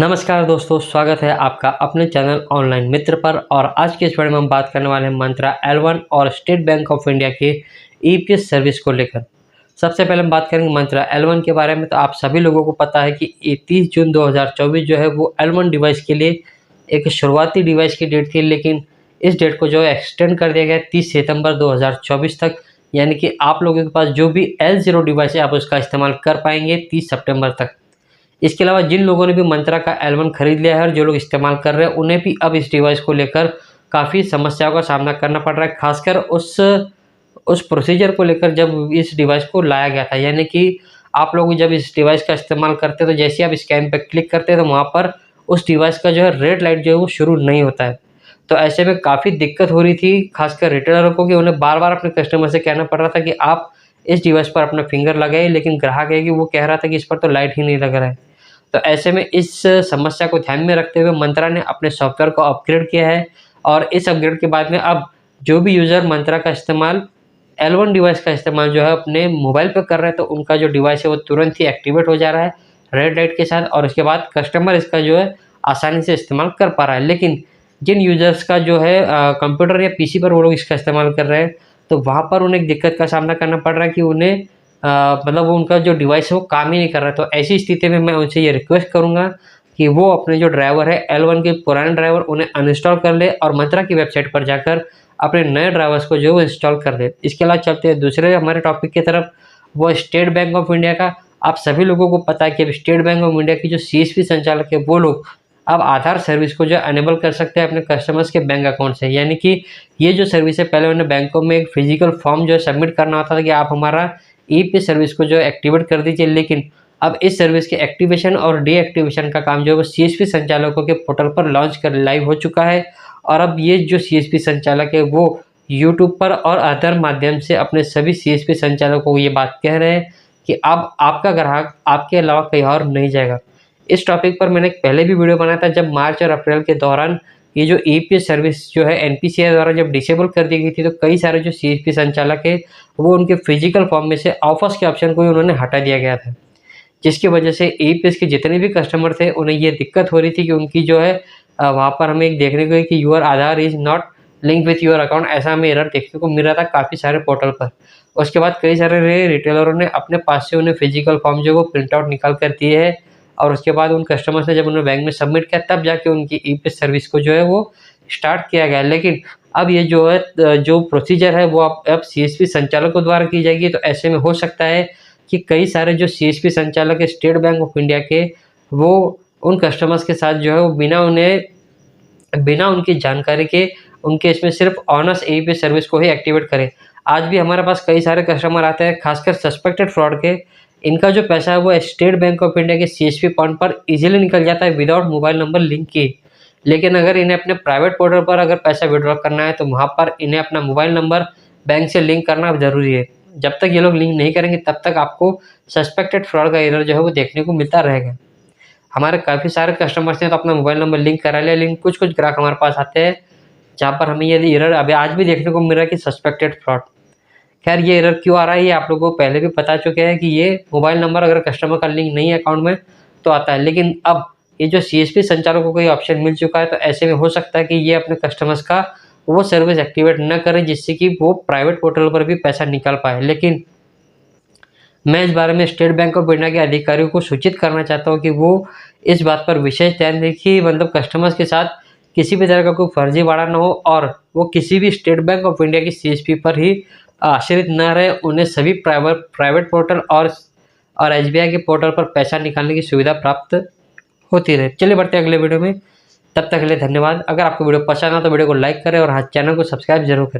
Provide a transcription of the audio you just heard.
नमस्कार दोस्तों, स्वागत है आपका अपने चैनल ऑनलाइन मित्र पर। और आज के इस वीडियो में हम बात करने वाले हैं मंत्रा L1 और स्टेट बैंक ऑफ इंडिया के ईपीएस सर्विस को लेकर। सबसे पहले हम बात करेंगे मंत्रा L1 के बारे में। तो आप सभी लोगों को पता है कि 30 जून 2024 जो है वो L1 डिवाइस के लिए एक शुरुआती डिवाइस की डेट थी, लेकिन इस डेट को जो है एक्सटेंड कर दिया गया 30 सितंबर 2024 तक। यानी कि आप लोगों के पास जो भी L0 डिवाइस है आप उसका इस्तेमाल कर पाएंगे 30 सितंबर तक। इसके अलावा जिन लोगों ने भी मंत्रा का L1 खरीद लिया है और जो लोग इस्तेमाल कर रहे हैं उन्हें भी अब इस डिवाइस को लेकर काफ़ी समस्याओं का सामना करना पड़ रहा है, खासकर उस प्रोसीजर को लेकर जब इस डिवाइस को लाया गया था। यानी कि आप लोग जब इस डिवाइस का इस्तेमाल करते हैं तो जैसे आप स्कैन पर क्लिक करते हैं तो वहाँ पर उस डिवाइस का जो है रेड लाइट जो है वो शुरू नहीं होता है। तो ऐसे में काफ़ी दिक्कत हो रही थी, खासकर रिटेलरों को, कि उन्हें बार-बार अपने कस्टमर से कहना पड़ रहा था कि आप इस डिवाइस पर अपना फिंगर लगाइए, लेकिन ग्राहक है कि वो कह रहा था कि इस पर तो लाइट ही नहीं लग रहा है। तो ऐसे में इस समस्या को ध्यान में रखते हुए मंत्रा ने अपने सॉफ्टवेयर को अपग्रेड किया है। और इस अपग्रेड के बाद में अब जो भी यूज़र मंत्रा का इस्तेमाल L1 डिवाइस का इस्तेमाल जो है अपने मोबाइल पे कर रहे हैं तो उनका जो डिवाइस है वो तुरंत ही एक्टिवेट हो जा रहा है रेड लाइट के साथ, और उसके बाद कस्टमर इसका जो है आसानी से इस्तेमाल कर पा रहा है। लेकिन जिन यूज़र्स का जो है कंप्यूटर या पीसी पर वो लोग इसका इस्तेमाल कर रहे हैं तो वहाँ पर उन्हें एक दिक्कत का सामना करना पड़ रहा है कि उन्हें मतलब वो उनका जो डिवाइस है वो काम ही नहीं कर रहा है। तो ऐसी स्थिति में मैं उनसे ये रिक्वेस्ट करूँगा कि वो अपने जो ड्राइवर है L1 के पुराने ड्राइवर उन्हें अनइंस्टॉल कर ले और मंत्रा की वेबसाइट पर जाकर अपने नए ड्राइवर्स को जो है इंस्टॉल कर दे। इसके अलावा चलते हैं दूसरे हमारे टॉपिक की तरफ, वो स्टेट बैंक ऑफ इंडिया का। आप सभी लोगों को पता है कि अब स्टेट बैंक ऑफ इंडिया की जो CSP संचालक है वो लोग अब आधार सर्विस को जो है अनेबल कर सकते हैं अपने कस्टमर्स के बैंक अकाउंट से। यानी कि ये जो सर्विस है, पहले उन्हें बैंकों में एक फिजिकल फॉर्म जो है सबमिट करना होता था कि आप हमारा ईपीएस सर्विस को जो है एक्टिवेट कर दीजिए, लेकिन अब इस सर्विस के एक्टिवेशन और डीएक्टिवेशन का काम जो है वो CSP संचालकों के पोर्टल पर लॉन्च कर लाइव हो चुका है। और अब ये जो CSP संचालक है वो यूट्यूब पर और अदर माध्यम से अपने सभी CSP संचालकों को ये बात कह रहे हैं कि अब आपका ग्राहक आपके अलावा कहीं और नहीं जाएगा। इस टॉपिक पर मैंने पहले भी वीडियो बनाया था, जब मार्च और अप्रैल के दौरान ये जो ईपीएस सर्विस जो है NPCI द्वारा जब डिसेबल कर दी गई थी तो कई सारे जो CSP संचालक है वो उनके फिजिकल फॉर्म में से ऑफर्स के ऑप्शन को ही उन्होंने हटा दिया गया था, जिसकी वजह से ईपीएस के जितने भी कस्टमर थे उन्हें ये दिक्कत हो रही थी कि उनकी जो है वहाँ पर हमें एक देखने को कि your Aadhaar is not link with your account, ऐसा हमें एरर देखने को मिल रहा था काफ़ी सारे पोर्टल पर। उसके बाद कई सारे रिटेलरों ने अपने पास से उन्हें फिजिकल फॉर्म जो वो प्रिंट आउट निकाल कर दिए है, और उसके बाद उन कस्टमर्स ने जब उन्होंने बैंक में सबमिट किया तब जाके उनकी ईपीएस सर्विस को जो है वो स्टार्ट किया गया। लेकिन अब ये जो है जो प्रोसीजर है वो अब CSP संचालकों द्वारा की जाएगी। तो ऐसे में हो सकता है कि कई सारे जो CSP संचालक है स्टेट बैंक ऑफ इंडिया के, वो उन कस्टमर्स के साथ जो है वो बिना उनकी जानकारी के उनके इसमें सिर्फ ऑनर्स ईपीएस सर्विस को ही एक्टिवेट करें। आज भी हमारे पास कई सारे कस्टमर आते हैं, खासकर सस्पेक्टेड फ्रॉड के। इनका जो पैसा है वो स्टेट बैंक ऑफ इंडिया के CSP अकाउंट पर इजीली निकल जाता है विदाउट मोबाइल नंबर लिंक किए। लेकिन अगर इन्हें अपने प्राइवेट पोर्टल पर अगर पैसा विड्रॉ करना है तो वहाँ पर इन्हें अपना मोबाइल नंबर बैंक से लिंक करना ज़रूरी है। जब तक ये लोग लिंक नहीं करेंगे तब तक आपको सस्पेक्टेड फ्रॉड का एरर जो है वो देखने को मिलता रहेगा। हमारे काफ़ी सारे कस्टमर्स ने तो अपना मोबाइल नंबर लिंक करा लिया, लेकिन कुछ ग्राहक हमारे पास आते हैं जहाँ पर हमें ये एरर अभी आज भी देखने को मिल रहा है कि सस्पेक्टेड फ्रॉड। खैर, ये एरर क्यों आ रहा है ये आप लोगों को पहले भी पता चुके हैं कि ये मोबाइल नंबर अगर कस्टमर का लिंक नहीं है अकाउंट में तो आता है, लेकिन अब ये जो CSP संचालकों को ये ऑप्शन मिल चुका है तो ऐसे में हो सकता है कि ये अपने कस्टमर्स का वो सर्विस एक्टिवेट न करें, जिससे कि वो प्राइवेट पोर्टल पर भी पैसा निकाल पाए। लेकिन मैं इस बारे में स्टेट बैंक ऑफ इंडिया के अधिकारियों को सूचित करना चाहता हूँ कि वो इस बात पर विशेष ध्यान दें कि मतलब कस्टमर्स के साथ किसी भी तरह का कोई फर्जीवाड़ा न हो और वो किसी भी स्टेट बैंक ऑफ इंडिया की CSP पर ही आश्रित न रहे। उन्हें सभी प्राइवेट पोर्टल और SBI के पोर्टल पर पैसा निकालने की सुविधा प्राप्त होती रहे। चलिए बढ़ते हैं अगले वीडियो में, तब तक के लिए धन्यवाद। अगर आपको वीडियो पसंद आए तो वीडियो को लाइक करें और हाँ, चैनल को सब्सक्राइब जरूर करें।